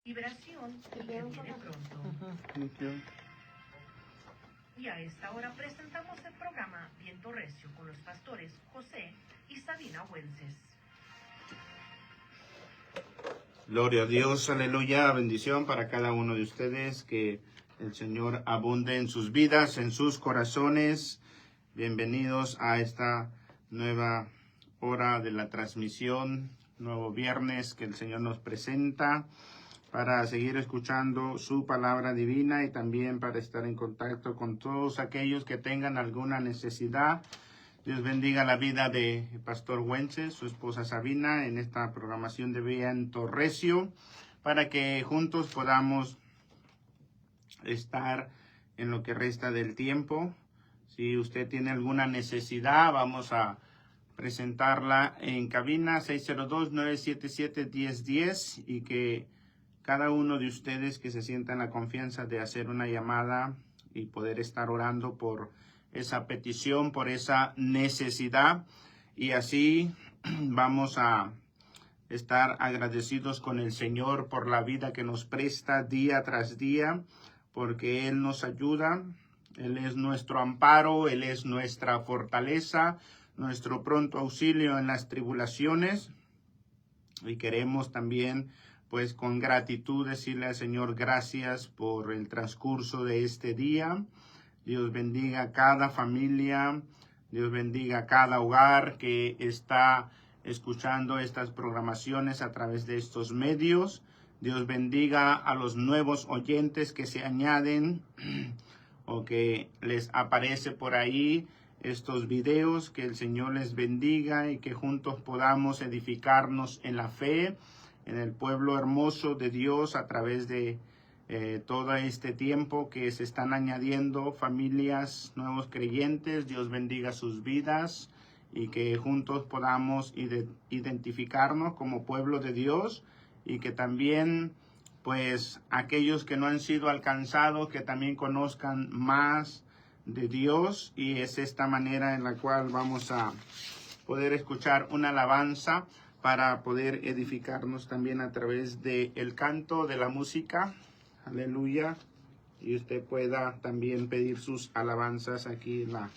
Liberación que viene pronto. Y a esta hora presentamos el programa Viento Recio con los pastores José y Sabina Wences. Gloria a Dios, aleluya, bendición para cada uno de ustedes, que el Señor abunde en sus vidas, en sus corazones. Bienvenidos a esta nueva hora de la transmisión, nuevo viernes que el Señor nos presenta para seguir escuchando su palabra divina y también para estar en contacto con todos aquellos que tengan alguna necesidad. Dios bendiga la vida de Pastor Wences, su esposa Sabina, en esta programación de Viento Recio, para que juntos podamos estar en lo que resta del tiempo. Si usted tiene alguna necesidad, vamos a presentarla en cabina 602-977-1010 y que cada uno de ustedes que se sienta en la confianza de hacer una llamada y poder estar orando por esa petición, por esa necesidad, y así vamos a estar agradecidos con el Señor por la vida que nos presta día tras día, porque Él nos ayuda, Él es nuestro amparo, Él es nuestra fortaleza, nuestro pronto auxilio en las tribulaciones. Y queremos también, pues con gratitud, decirle al Señor gracias por el transcurso de este día. Dios bendiga a cada familia, Dios bendiga a cada hogar que está escuchando estas programaciones a través de estos medios. Dios bendiga a los nuevos oyentes que se añaden o que les aparece por ahí estos videos. Que el Señor les bendiga y que juntos podamos edificarnos en la fe, en el pueblo hermoso de Dios a través de todo este tiempo que se están añadiendo familias, nuevos creyentes. Dios bendiga sus vidas y que juntos podamos identificarnos como pueblo de Dios, y que también pues aquellos que no han sido alcanzados, que también conozcan más de Dios. Y es esta manera en la cual vamos a poder escuchar una alabanza para poder edificarnos también a través del canto, de la música. Aleluya. Y usted pueda también pedir sus alabanzas aquí en la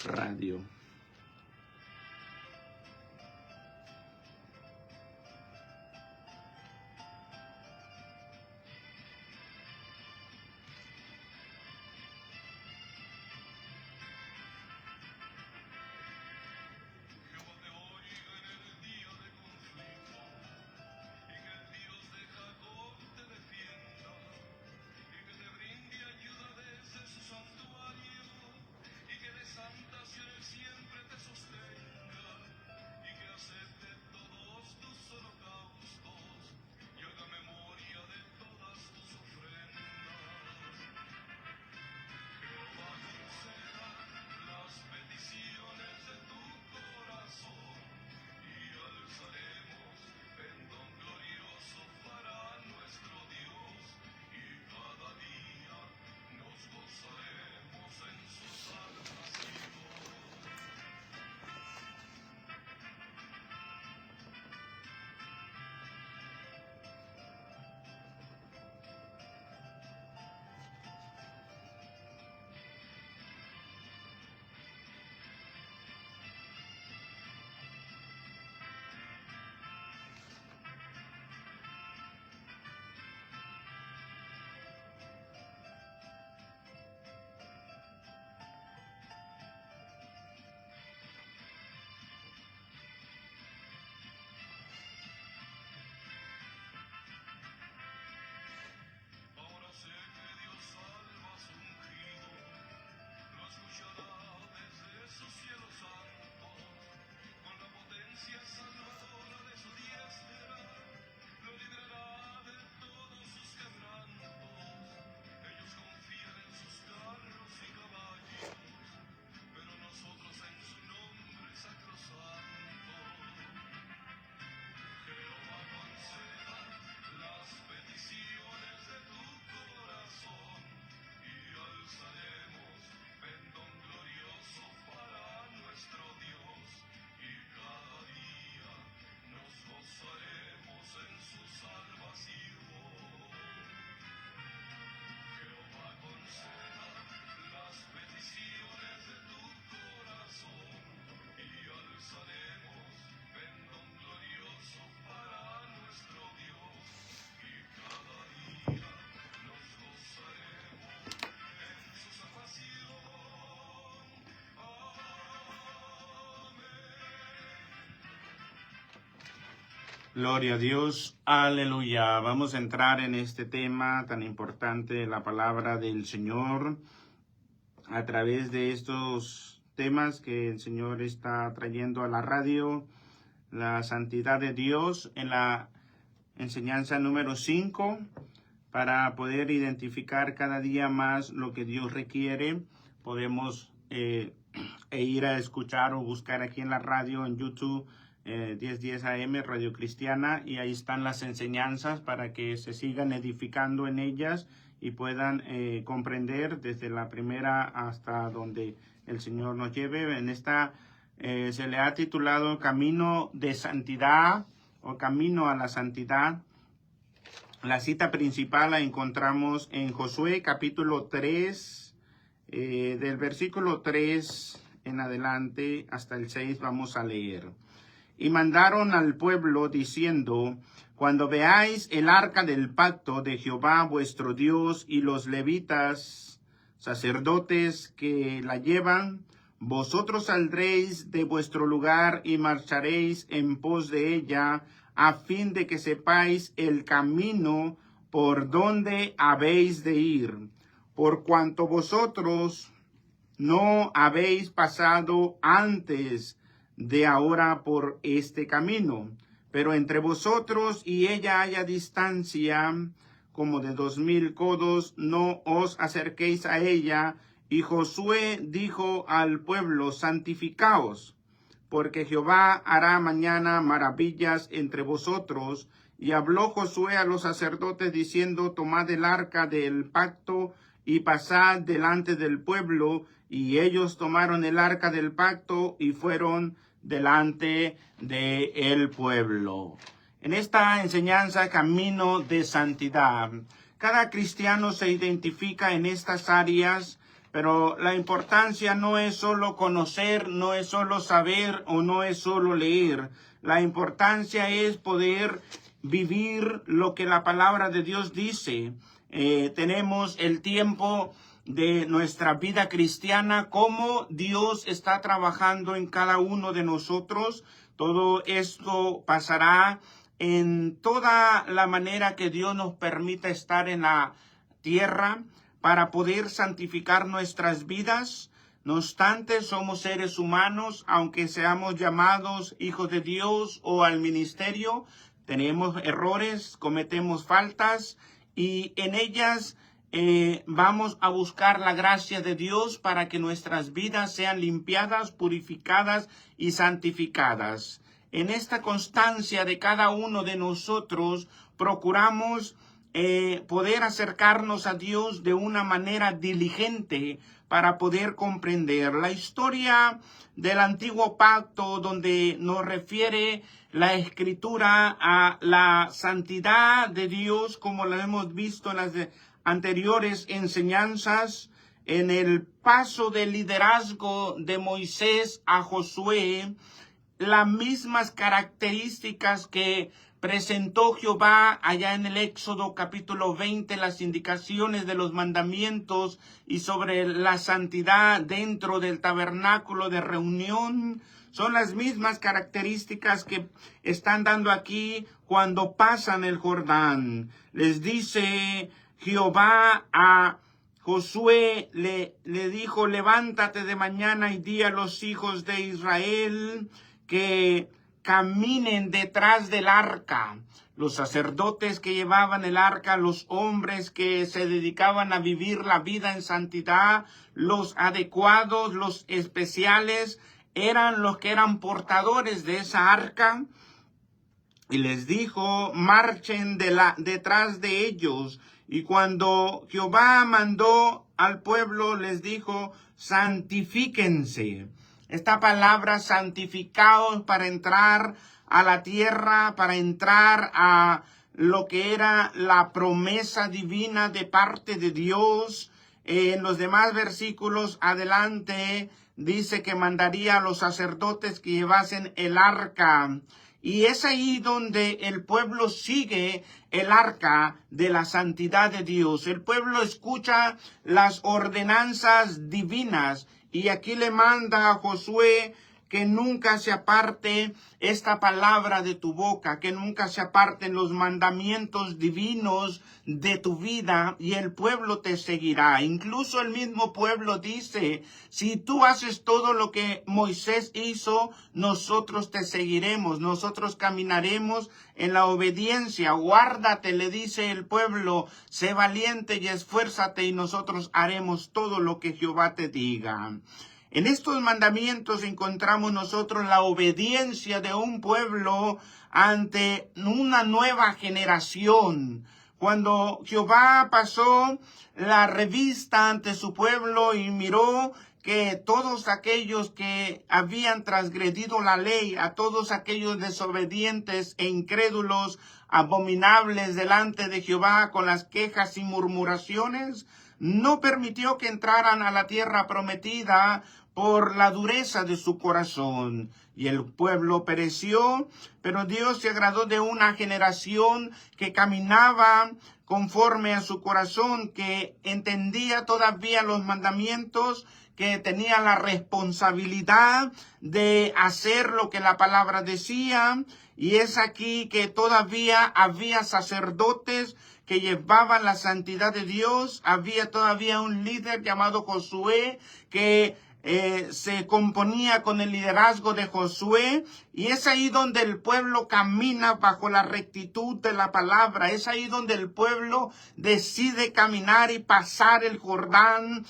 radio. Su santuario y que de santa sea el cielo. Gloria a Dios, aleluya. Vamos a entrar en este tema tan importante, la palabra del Señor, a través de estos temas que el Señor está trayendo a la radio, la santidad de Dios, en la enseñanza número 5, para poder identificar cada día más lo que Dios requiere. Podemos ir a escuchar o buscar aquí en la radio, en YouTube, 1010 AM, Radio Cristiana, y ahí están las enseñanzas para que se sigan edificando en ellas y puedan comprender desde la primera hasta donde el Señor nos lleve. En esta se le ha titulado Camino de Santidad o Camino a la Santidad. La cita principal la encontramos en Josué capítulo 3, del versículo 3 en adelante hasta el 6 vamos a leer. Y mandaron al pueblo diciendo: cuando veáis el arca del pacto de Jehová vuestro Dios y los levitas, sacerdotes que la llevan, vosotros saldréis de vuestro lugar y marcharéis en pos de ella, a fin de que sepáis el camino por donde habéis de ir, por cuanto vosotros no habéis pasado antes de ahora por este camino, pero entre vosotros y ella haya distancia como de 2000 codos, no os acerquéis a ella. Y Josué dijo al pueblo: santificaos, porque Jehová hará mañana maravillas entre vosotros. Y habló Josué a los sacerdotes diciendo: tomad el arca del pacto y pasad delante del pueblo. Y ellos tomaron el arca del pacto y fueron delante del pueblo. En esta enseñanza, camino de santidad, cada cristiano se identifica en estas áreas, pero la importancia no es solo conocer, no es solo saber o no es solo leer. La importancia es poder vivir lo que la palabra de Dios dice. Tenemos el tiempo de nuestra vida cristiana, cómo Dios está trabajando en cada uno de nosotros. Todo esto pasará en toda la manera que Dios nos permita estar en la tierra para poder santificar nuestras vidas. No obstante, somos seres humanos, aunque seamos llamados hijos de Dios o al ministerio, tenemos errores, cometemos faltas y en ellas vamos a buscar la gracia de Dios para que nuestras vidas sean limpiadas, purificadas y santificadas. En esta constancia de cada uno de nosotros procuramos poder acercarnos a Dios de una manera diligente para poder comprender la historia del antiguo pacto, donde nos refiere la escritura a la santidad de Dios, como lo hemos visto en las anteriores enseñanzas. En el paso del liderazgo de Moisés a Josué, las mismas características que presentó Jehová allá en el Éxodo capítulo 20, las indicaciones de los mandamientos y sobre la santidad dentro del tabernáculo de reunión, son las mismas características que están dando aquí cuando pasan el Jordán. Les dice Jehová a Josué, le dijo: levántate de mañana y di a los hijos de Israel que caminen detrás del arca. Los sacerdotes que llevaban el arca, los hombres que se dedicaban a vivir la vida en santidad, los adecuados, los especiales, eran los que eran portadores de esa arca. Y les dijo: marchen detrás de ellos. Y cuando Jehová mandó al pueblo, les dijo: santifíquense. Esta palabra santificados, para entrar a la tierra, para entrar a lo que era la promesa divina de parte de Dios. En los demás versículos adelante dice que mandaría a los sacerdotes que llevasen el arca. Y es ahí donde el pueblo sigue el arca de la santidad de Dios. El pueblo escucha las ordenanzas divinas. Y aquí le manda a Josué que nunca se aparte esta palabra de tu boca, que nunca se aparten los mandamientos divinos de tu vida, y el pueblo te seguirá. Incluso el mismo pueblo dice, si tú haces todo lo que Moisés hizo, nosotros te seguiremos, nosotros caminaremos en la obediencia. Guárdate, le dice el pueblo, sé valiente y esfuérzate, y nosotros haremos todo lo que Jehová te diga. En estos mandamientos encontramos nosotros la obediencia de un pueblo ante una nueva generación. Cuando Jehová pasó la revista ante su pueblo y miró que todos aquellos que habían transgredido la ley, a todos aquellos desobedientes e incrédulos, abominables delante de Jehová con las quejas y murmuraciones, no permitió que entraran a la tierra prometida por la dureza de su corazón. Y el pueblo pereció, pero Dios se agradó de una generación que caminaba conforme a su corazón, que entendía todavía los mandamientos, que tenía la responsabilidad de hacer lo que la palabra decía. Y es aquí que todavía había sacerdotes que llevaban la santidad de Dios. Había todavía un líder llamado Josué que se componía con el liderazgo de Josué, y es ahí donde el pueblo camina bajo la rectitud de la palabra. Es ahí donde el pueblo decide caminar y pasar el Jordán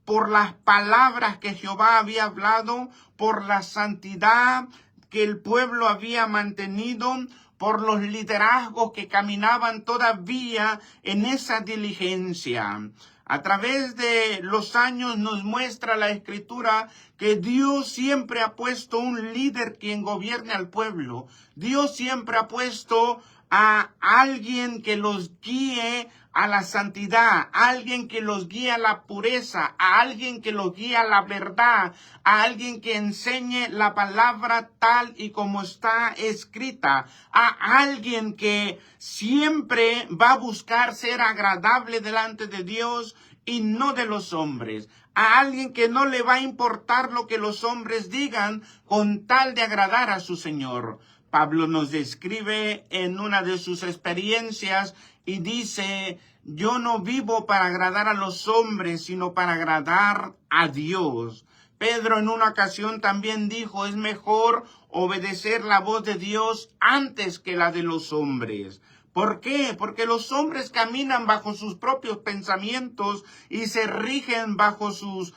por las palabras que Jehová había hablado, por la santidad que el pueblo había mantenido, por los liderazgos que caminaban todavía en esa diligencia. A través de los años nos muestra la Escritura que Dios siempre ha puesto un líder quien gobierne al pueblo. Dios siempre ha puesto a alguien que los guíe a la santidad, a alguien que los guíe a la pureza, a alguien que los guíe a la verdad, a alguien que enseñe la palabra tal y como está escrita, a alguien que siempre va a buscar ser agradable delante de Dios y no de los hombres, a alguien que no le va a importar lo que los hombres digan con tal de agradar a su Señor. Pablo nos describe en una de sus experiencias y dice, yo no vivo para agradar a los hombres, sino para agradar a Dios. Pedro en una ocasión también dijo, es mejor obedecer la voz de Dios antes que la de los hombres. ¿Por qué? Porque los hombres caminan bajo sus propios pensamientos y se rigen bajo sus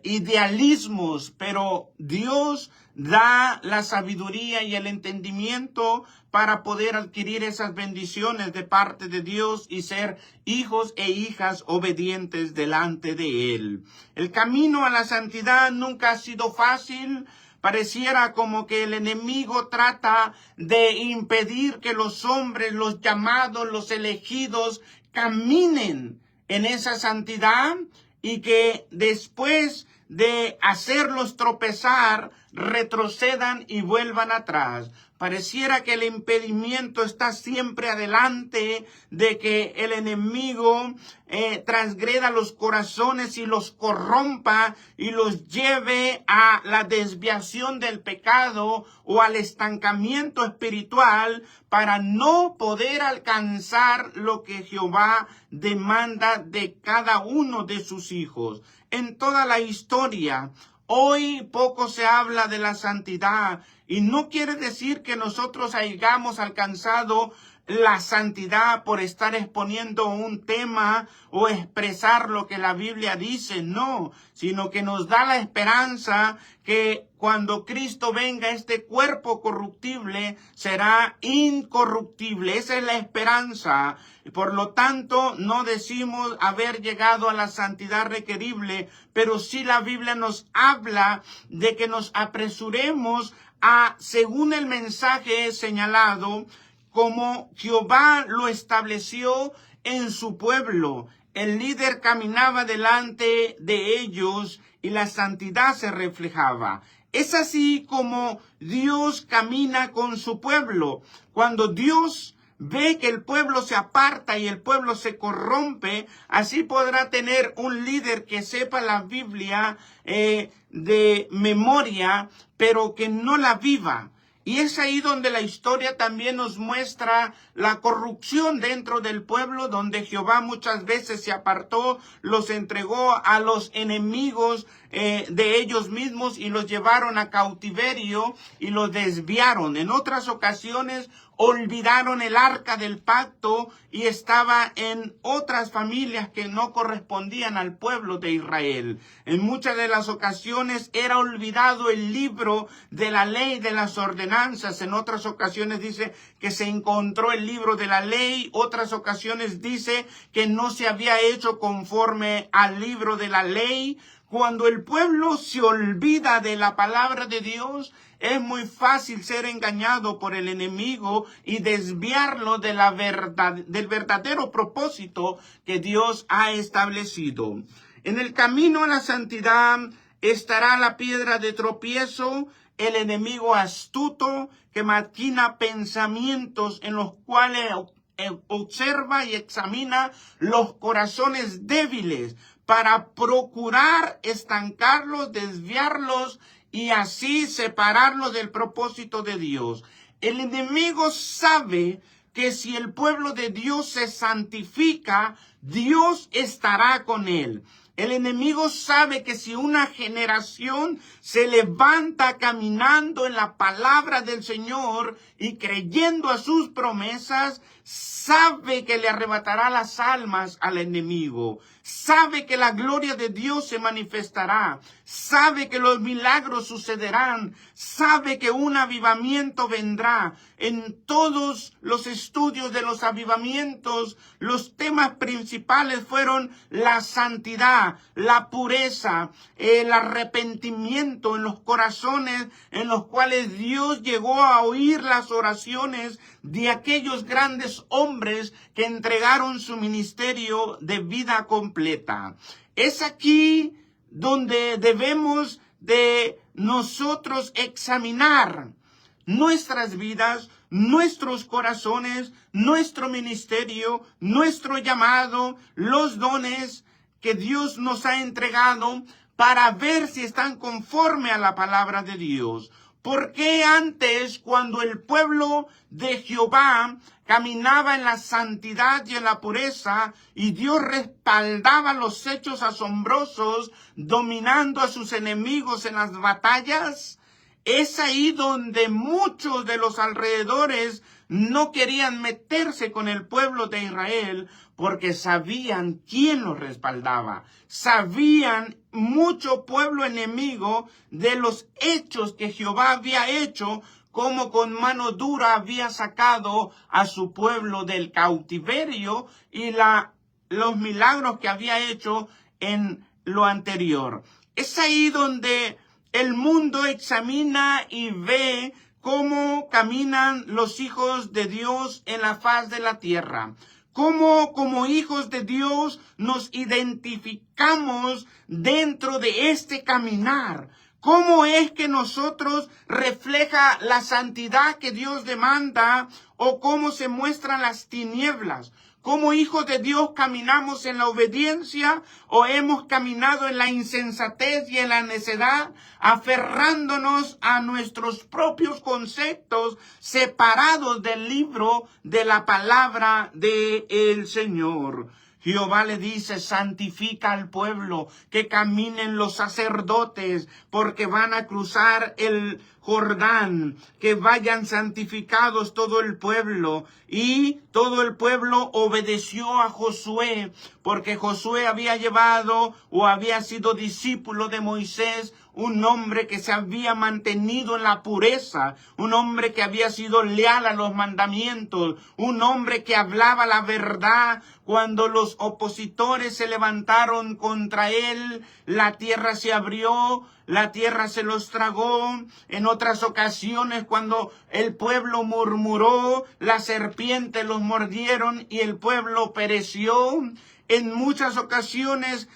idealismos, pero Dios da la sabiduría y el entendimiento para poder adquirir esas bendiciones de parte de Dios y ser hijos e hijas obedientes delante de Él. El camino a la santidad nunca ha sido fácil. Pareciera como que el enemigo trata de impedir que los hombres, los llamados, los elegidos, caminen en esa santidad, y que después de hacerlos tropezar, retrocedan y vuelvan atrás. Pareciera que el impedimento está siempre adelante de que el enemigo transgreda los corazones y los corrompa y los lleve a la desviación del pecado o al estancamiento espiritual para no poder alcanzar lo que Jehová demanda de cada uno de sus hijos. En toda la historia, hoy poco se habla de la santidad, y no quiere decir que nosotros hayamos alcanzado la santidad por estar exponiendo un tema o expresar lo que la Biblia dice, no, sino que nos da la esperanza que cuando Cristo venga, este cuerpo corruptible será incorruptible. Esa es la esperanza. Por lo tanto, no decimos haber llegado a la santidad requerible, pero sí la Biblia nos habla de que nos apresuremos a, según el mensaje señalado, como Jehová lo estableció en su pueblo. El líder caminaba delante de ellos y la santidad se reflejaba. Es así como Dios camina con su pueblo. Cuando Dios ve que el pueblo se aparta y el pueblo se corrompe, así podrá tener un líder que sepa la Biblia de memoria, pero que no la viva. Y es ahí donde la historia también nos muestra la corrupción dentro del pueblo, donde Jehová muchas veces se apartó, los entregó a los enemigos de ellos mismos y los llevaron a cautiverio y los desviaron. En otras ocasiones olvidaron el arca del pacto y estaba en otras familias que no correspondían al pueblo de Israel. En muchas de las ocasiones era olvidado el libro de la ley de las ordenanzas. En otras ocasiones dice que se encontró el libro de la ley. Otras ocasiones dice que no se había hecho conforme al libro de la ley. Cuando el pueblo se olvida de la palabra de Dios, es muy fácil ser engañado por el enemigo y desviarlo de la verdad, del verdadero propósito que Dios ha establecido. En el camino a la santidad estará la piedra de tropiezo, el enemigo astuto que maquina pensamientos en los cuales observa y examina los corazones débiles para procurar estancarlos, desviarlos y así separarlos del propósito de Dios. El enemigo sabe que si el pueblo de Dios se santifica, Dios estará con él. El enemigo sabe que si una generación se levanta caminando en la palabra del Señor y creyendo a sus promesas, sabe que le arrebatará las almas al enemigo. Sabe que la gloria de Dios se manifestará. Sabe que los milagros sucederán. Sabe que un avivamiento vendrá. En todos los estudios de los avivamientos, los temas principales fueron la santidad, la pureza, el arrepentimiento en los corazones en los cuales Dios llegó a oír las oraciones de aquellos grandes hombres que entregaron su ministerio de vida completa. Es aquí donde debemos de nosotros examinar nuestras vidas, nuestros corazones, nuestro ministerio, nuestro llamado, los dones que Dios nos ha entregado para ver si están conforme a la palabra de Dios. ¿Por qué antes, cuando el pueblo de Jehová caminaba en la santidad y en la pureza, y Dios respaldaba los hechos asombrosos, dominando a sus enemigos en las batallas? Es ahí donde muchos de los alrededores no querían meterse con el pueblo de Israel porque sabían quién los respaldaba. Sabían mucho pueblo enemigo de los hechos que Jehová había hecho, como con mano dura había sacado a su pueblo del cautiverio y los milagros que había hecho en lo anterior. Es ahí donde el mundo examina y ve cómo caminan los hijos de Dios en la faz de la tierra. Cómo como hijos de Dios nos identificamos dentro de este caminar. ¿Cómo es que nosotros refleja la santidad que Dios demanda o cómo se muestran las tinieblas? ¿Como hijos de Dios caminamos en la obediencia o hemos caminado en la insensatez y en la necedad, aferrándonos a nuestros propios conceptos separados del libro de la palabra del Señor? Jehová le dice, santifica al pueblo, que caminen los sacerdotes, porque van a cruzar el Jordán, que vayan santificados todo el pueblo. Y todo el pueblo obedeció a Josué, porque Josué había llevado o había sido discípulo de Moisés, un hombre que se había mantenido en la pureza, un hombre que había sido leal a los mandamientos, un hombre que hablaba la verdad. Cuando los opositores se levantaron contra él, la tierra se abrió, la tierra se los tragó. En otras ocasiones, cuando el pueblo murmuró, las serpientes los mordieron y el pueblo pereció. En muchas ocasiones,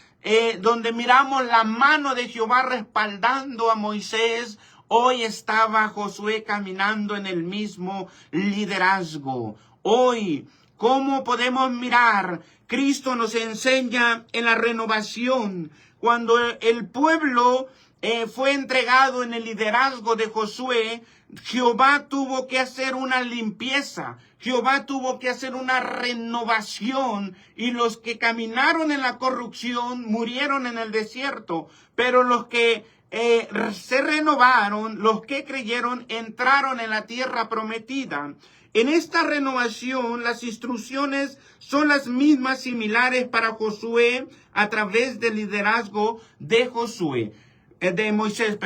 donde miramos la mano de Jehová respaldando a Moisés, hoy estaba Josué caminando en el mismo liderazgo. hoy. ¿Cómo podemos mirar? Cristo nos enseña en la renovación. Cuando el pueblo fue entregado en el liderazgo de Josué, Jehová tuvo que hacer una limpieza. Jehová tuvo que hacer una renovación, y los que caminaron en la corrupción murieron en el desierto, pero los que se renovaron, los que creyeron, entraron en la tierra prometida. En esta renovación, las instrucciones son las mismas, similares para Josué, a través del liderazgo de Moisés.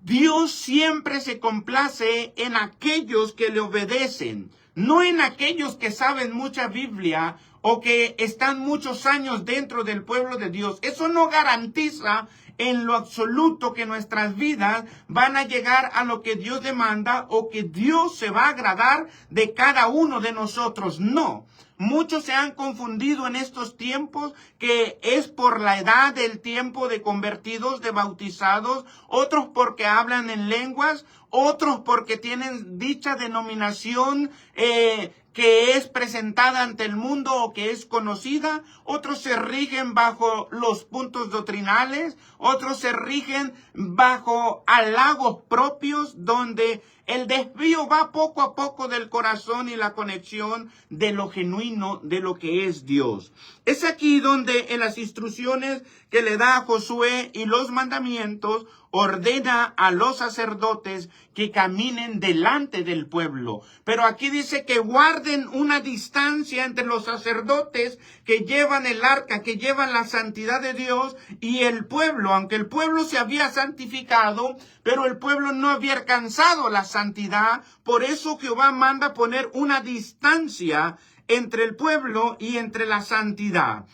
Dios siempre se complace en aquellos que le obedecen, no en aquellos que saben mucha Biblia o que están muchos años dentro del pueblo de Dios. Eso no garantiza en lo absoluto que nuestras vidas van a llegar a lo que Dios demanda o que Dios se va a agradar de cada uno de nosotros. No. Muchos se han confundido en estos tiempos que es por la edad del tiempo de convertidos, de bautizados, otros porque hablan en lenguas, otros porque tienen dicha denominación que es presentada ante el mundo o que es conocida. Otros se rigen bajo los puntos doctrinales, otros se rigen bajo halagos propios, donde el desvío va poco a poco del corazón y la conexión de lo genuino, de lo que es Dios. Es aquí donde en las instrucciones que le da a Josué y los mandamientos, ordena a los sacerdotes que caminen delante del pueblo. Pero aquí dice que guarden una distancia entre los sacerdotes que llevan el arca, que llevan la santidad de Dios, y el pueblo. Aunque el pueblo se había santificado, pero el pueblo no había alcanzado la santidad. Por eso Jehová manda poner una distancia entre el pueblo y entre la santidad,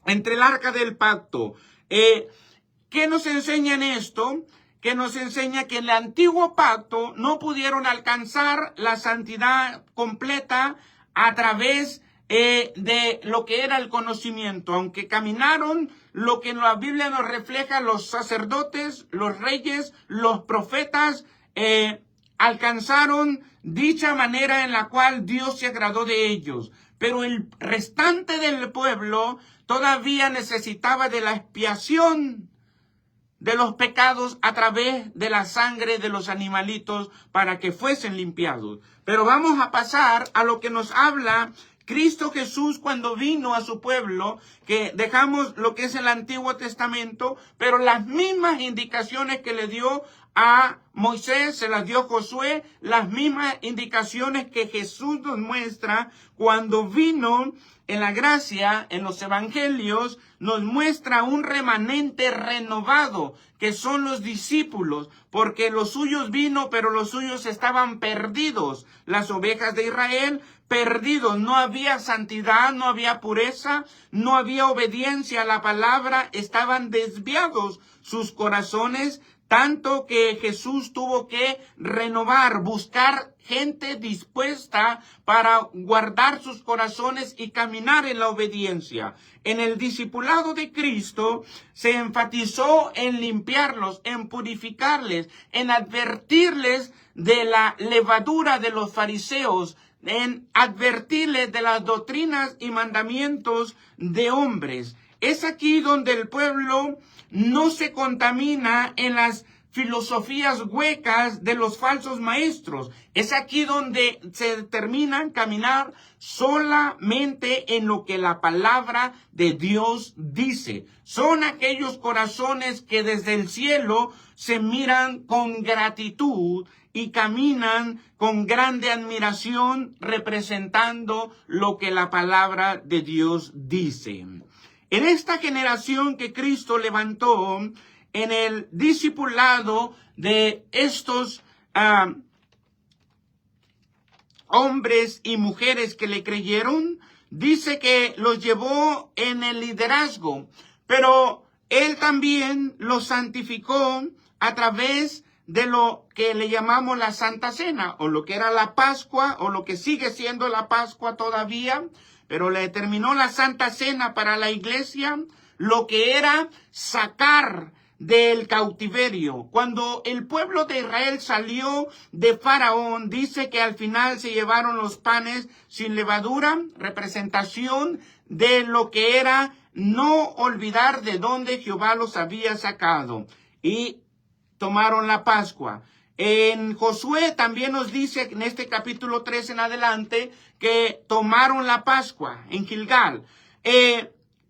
entre el arca del pacto. ¿Qué nos enseña en esto? Que nos enseña que en el antiguo pacto no pudieron alcanzar la santidad completa a través de lo que era el conocimiento. Aunque caminaron lo que en la Biblia nos refleja, los sacerdotes, los reyes, los profetas, alcanzaron dicha manera en la cual Dios se agradó de ellos. Pero el restante del pueblo todavía necesitaba de la expiación de los pecados a través de la sangre de los animalitos para que fuesen limpiados. Pero vamos a pasar a lo que nos habla Cristo Jesús cuando vino a su pueblo, que dejamos lo que es el Antiguo Testamento, pero las mismas indicaciones que le dio a Moisés, se las dio Josué, las mismas indicaciones que Jesús nos muestra cuando vino en la gracia, en los evangelios, nos muestra un remanente renovado, que son los discípulos, porque los suyos vino, pero los suyos estaban perdidos, las ovejas de Israel, perdidos. No había santidad, no había pureza, no había obediencia a la palabra, estaban desviados sus corazones, tanto que Jesús tuvo que renovar, buscar gente dispuesta para guardar sus corazones y caminar en la obediencia. En el discipulado de Cristo se enfatizó en limpiarlos, en purificarles, en advertirles de la levadura de los fariseos, en advertirles de las doctrinas y mandamientos de hombres. Es aquí donde el pueblo no se contamina en las filosofías huecas de los falsos maestros. Es aquí donde se determinan caminar solamente en lo que la palabra de Dios dice. Son aquellos corazones que desde el cielo se miran con gratitud y caminan con grande admiración, representando lo que la palabra de Dios dice. En esta generación que Cristo levantó, en el discipulado de estos hombres y mujeres que le creyeron, dice que los llevó en el liderazgo, pero él también los santificó a través de lo que le llamamos la Santa Cena, o lo que era la Pascua, o lo que sigue siendo la Pascua todavía, pero le determinó la Santa Cena para la iglesia, lo que era sacar del cautiverio. Cuando el pueblo de Israel salió de Faraón, dice que al final se llevaron los panes sin levadura, representación de lo que era no olvidar de dónde Jehová los había sacado. Y tomaron la Pascua. En Josué también nos dice, en este capítulo 3 en adelante, que tomaron la Pascua en Gilgal.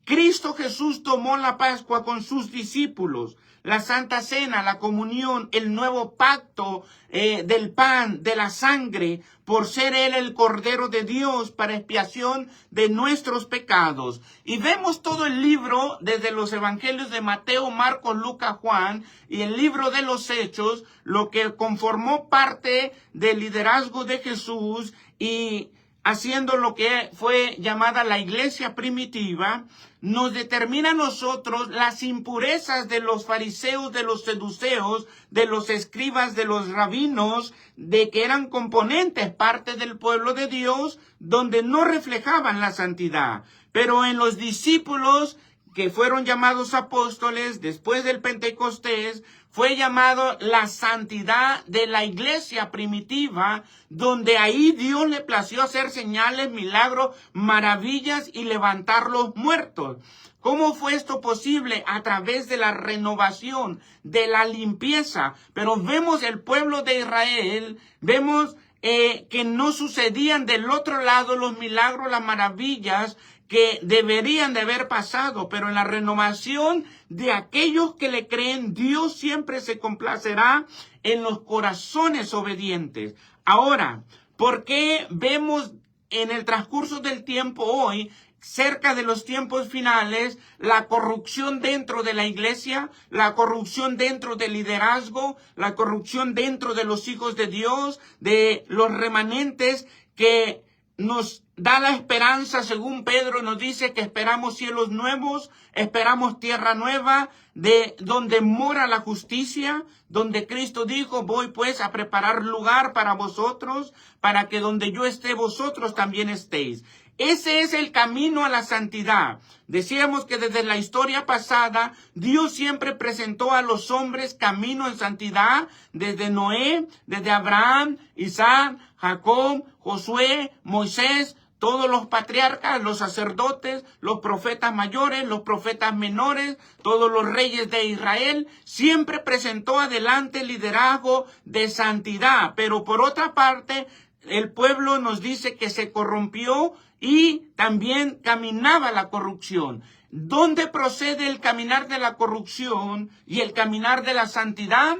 Cristo Jesús tomó la Pascua con sus discípulos, la Santa Cena, la comunión, el nuevo pacto del pan, de la sangre, por ser Él el Cordero de Dios para expiación de nuestros pecados. Y vemos todo el libro, desde los evangelios de Mateo, Marcos, Lucas, Juan, y el libro de los Hechos, lo que conformó parte del liderazgo de Jesús y haciendo lo que fue llamada la iglesia primitiva, nos determina a nosotros las impurezas de los fariseos, de los seduceos, de los escribas, de los rabinos, de que eran componentes, parte del pueblo de Dios, donde no reflejaban la santidad. Pero en los discípulos que fueron llamados apóstoles después del Pentecostés, fue llamado la santidad de la iglesia primitiva, donde ahí Dios le plació hacer señales, milagros, maravillas y levantar los muertos. ¿Cómo fue esto posible? A través de la renovación, de la limpieza. Pero vemos el pueblo de Israel, vemos que no sucedían del otro lado los milagros, las maravillas que deberían de haber pasado, pero en la renovación de aquellos que le creen, Dios siempre se complacerá en los corazones obedientes. Ahora, ¿por qué vemos en el transcurso del tiempo hoy, cerca de los tiempos finales, la corrupción dentro de la iglesia, la corrupción dentro del liderazgo, la corrupción dentro de los hijos de Dios, de los remanentes que nos da la esperanza, según Pedro nos dice que esperamos cielos nuevos, esperamos tierra nueva, de donde mora la justicia, donde Cristo dijo, voy pues a preparar lugar para vosotros, para que donde yo esté vosotros también estéis. Ese es el camino a la santidad. Decíamos que desde la historia pasada, Dios siempre presentó a los hombres camino en santidad, desde Noé, desde Abraham, Isaac, Jacob, Josué, Moisés, todos los patriarcas, los sacerdotes, los profetas mayores, los profetas menores, todos los reyes de Israel, siempre presentó adelante el liderazgo de santidad. Pero por otra parte, el pueblo nos dice que se corrompió y también caminaba la corrupción. ¿Dónde procede el caminar de la corrupción y el caminar de la santidad?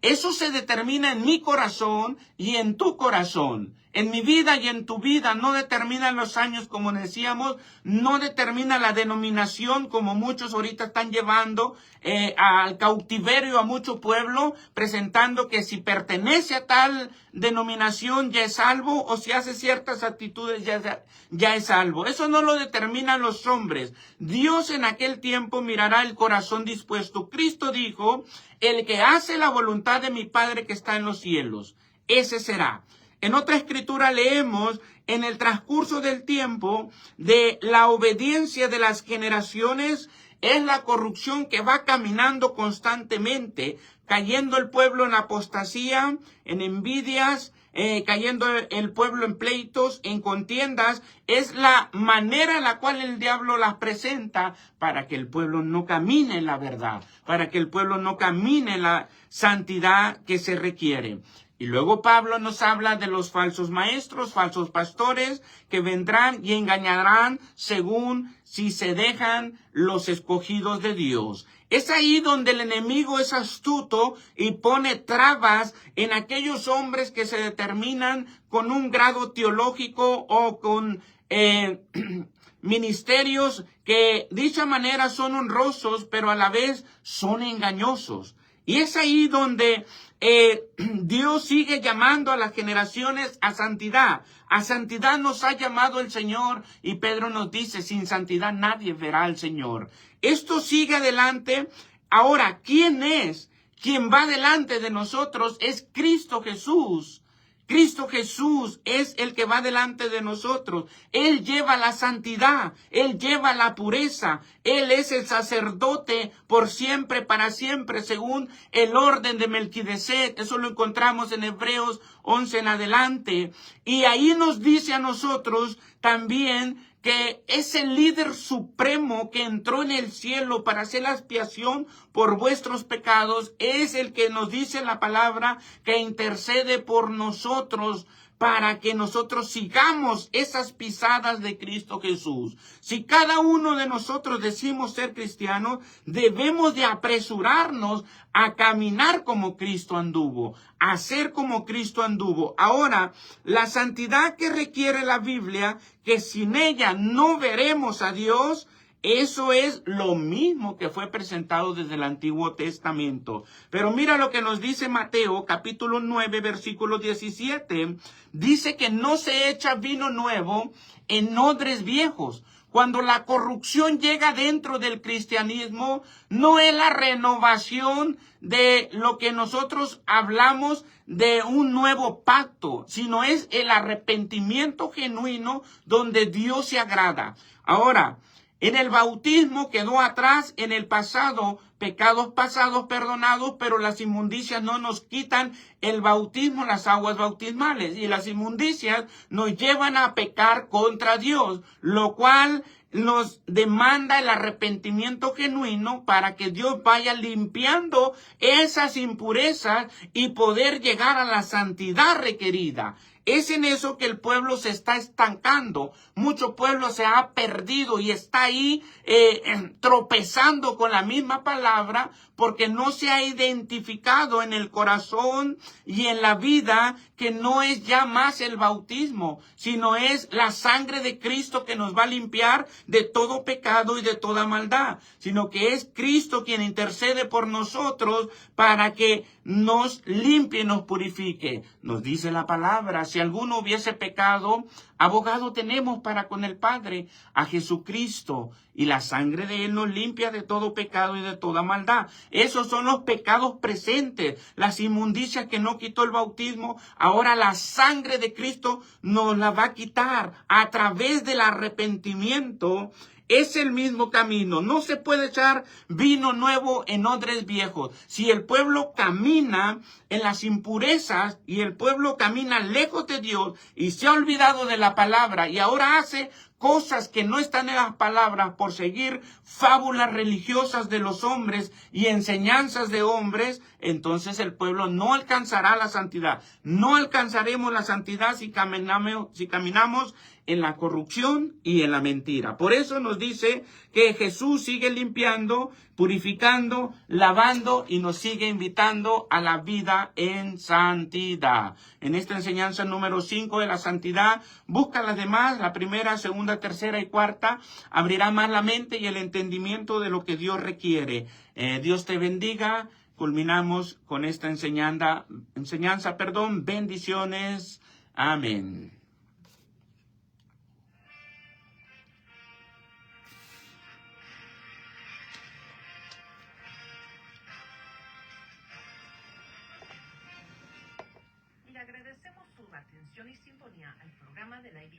Eso se determina en mi corazón y en tu corazón. En mi vida y en tu vida no determinan los años, como decíamos, no determina la denominación, como muchos ahorita están llevando al cautiverio a mucho pueblo, presentando que si pertenece a tal denominación ya es salvo, o si hace ciertas actitudes ya es salvo. Eso no lo determinan los hombres. Dios en aquel tiempo mirará el corazón dispuesto. Cristo dijo, el que hace la voluntad de mi Padre que está en los cielos, ese será. En otra escritura leemos, en el transcurso del tiempo, de la obediencia de las generaciones, es la corrupción que va caminando constantemente, cayendo el pueblo en apostasía, en envidias, cayendo el pueblo en pleitos, en contiendas. Es la manera en la cual el diablo las presenta para que el pueblo no camine en la verdad, para que el pueblo no camine en la santidad que se requiere. Y luego Pablo nos habla de los falsos maestros, falsos pastores, que vendrán y engañarán según si se dejan los escogidos de Dios. Es ahí donde el enemigo es astuto y pone trabas en aquellos hombres que se determinan con un grado teológico o con ministerios que de dicha manera son honrosos, pero a la vez son engañosos. Y es ahí donde Dios sigue llamando a las generaciones a santidad. A santidad nos ha llamado el Señor y Pedro nos dice, sin santidad nadie verá al Señor. Esto sigue adelante. Ahora, ¿quién es? Quien va delante de nosotros es Cristo Jesús, Cristo Jesús es el que va delante de nosotros. Él lleva la santidad, Él lleva la pureza. Él es el sacerdote por siempre, para siempre, según el orden de Melquisedec. Eso lo encontramos en Hebreos 11 en adelante. Y ahí nos dice a nosotros también que es el líder supremo que entró en el cielo para hacer la expiación por vuestros pecados. Es el que nos dice la palabra que intercede por nosotros para que nosotros sigamos esas pisadas de Cristo Jesús. Si cada uno de nosotros decimos ser cristianos, debemos de apresurarnos a caminar como Cristo anduvo, a ser como Cristo anduvo. Ahora, la santidad que requiere la Biblia, que sin ella no veremos a Dios, eso es lo mismo que fue presentado desde el Antiguo Testamento. Pero mira lo que nos dice Mateo, capítulo 9, versículo 17. Dice que no se echa vino nuevo en odres viejos. Cuando la corrupción llega dentro del cristianismo, no es la renovación de lo que nosotros hablamos de un nuevo pacto, sino es el arrepentimiento genuino donde Dios se agrada. Ahora, en el bautismo quedó atrás en el pasado, pecados pasados perdonados, pero las inmundicias no nos quitan el bautismo, las aguas bautismales. Y las inmundicias nos llevan a pecar contra Dios, lo cual nos demanda el arrepentimiento genuino para que Dios vaya limpiando esas impurezas y poder llegar a la santidad requerida. Es en eso que el pueblo se está estancando. Mucho pueblo se ha perdido y está ahí tropezando con la misma palabra porque no se ha identificado en el corazón y en la vida que no es ya más el bautismo, sino es la sangre de Cristo que nos va a limpiar de todo pecado y de toda maldad, sino que es Cristo quien intercede por nosotros para que nos limpie y nos purifique. Nos dice la palabra, si alguno hubiese pecado, abogado tenemos para con el Padre, a Jesucristo, y la sangre de Él nos limpia de todo pecado y de toda maldad. Esos son los pecados presentes, las inmundicias que no quitó el bautismo. Ahora la sangre de Cristo nos la va a quitar a través del arrepentimiento. Es el mismo camino. No se puede echar vino nuevo en odres viejos. Si el pueblo camina en las impurezas y el pueblo camina lejos de Dios y se ha olvidado de la palabra y ahora hace cosas que no están en las palabras por seguir fábulas religiosas de los hombres y enseñanzas de hombres, entonces el pueblo no alcanzará la santidad. No alcanzaremos la santidad si caminamos en la corrupción y en la mentira. Por eso nos dice que Jesús sigue limpiando, purificando, lavando y nos sigue invitando a la vida en santidad. En esta enseñanza número 5 de la santidad, busca las demás, la primera, segunda, tercera y cuarta, abrirá más la mente y el entendimiento de lo que Dios requiere. Dios te bendiga. Culminamos con esta enseñanza, bendiciones. Amén. Le agradecemos su atención y sintonía al programa de la Iglesia